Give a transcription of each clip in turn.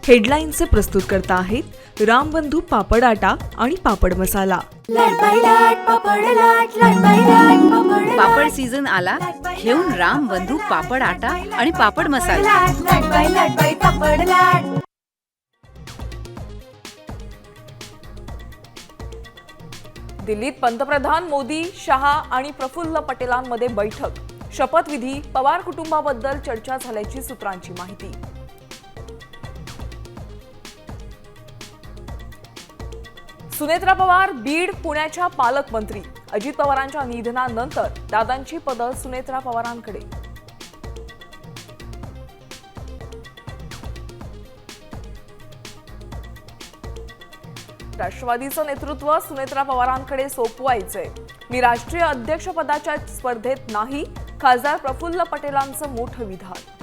हेडलाईनचे प्रस्तुत करता आहेत रामबंधू पापड आटा आणि पापड मसाला। पापड सीझन आला, घेऊन रामबंधू पापड आटा आणि पापड मसाला। दिल्लीत पंतप्रधान मोदी, शहा आणि प्रफुल्ल पटेलांमध्ये बैठक। शपथविधी, पवार कुटुंबाबद्दल चर्चा झाल्याची सूत्रांची माहिती। सुनेत्रा पवार बीड पुण्याच्या पालकमंत्री। अजित पवारांच्या निधनानंतर दादांची पदं सुनेत्रा पवारांकडे। राष्ट्रवादीचं नेतृत्व सुनेत्रा पवारांकडे सोपवायचंय। मी राष्ट्रीय अध्यक्षपदाच्या स्पर्धेत नाही, खासदार प्रफुल्ल पटेलांचं मोठं विधान।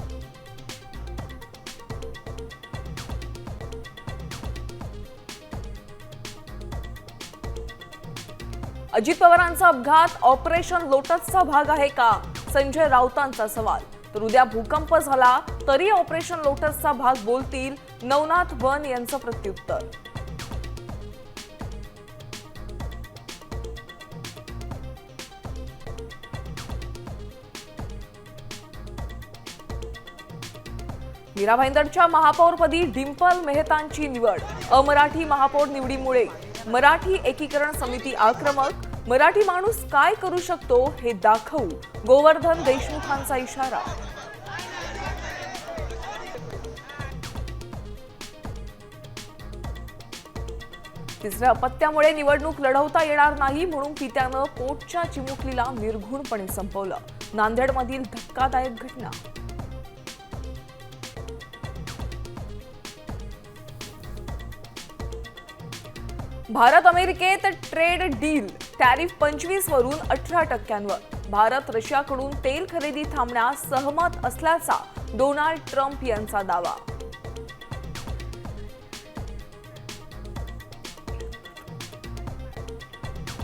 अजित पवारांचा अपघात ऑपरेशन लोटसचा भाग आहे का? संजय राऊतांचा सवाल। तर उद्या भूकंप झाला तरी ऑपरेशन लोटसचा भाग बोलतील, नवनाथ वन यांचं प्रत्युत्तर। मीरा भाईंदरच्या महापौरपदी डिंपल मेहतांची निवड। अमराठी महापौर निवडीमुळे मराठी एकीकरण समिती आक्रमक। मराठी माणूस काय करू शकतो हे दाखवू, गोवर्धन देशमुखांचा इशारा। तिसऱ्या अपत्यामुळे निवडणूक लढवता येणार नाही म्हणून पित्यानं पोटच्या चिमुकलीला निर्घुणपणे संपवलं। नांदेडमधील धक्कादायक घटना। भारत अमेरिकेत ट्रेड डील, टॅरिफ 25 वरून 18%वर। भारत रशियाकडून तेल खरेदी थांबण्यास सहमत असल्याचा डोनाल्ड ट्रम्प यांचा दावा।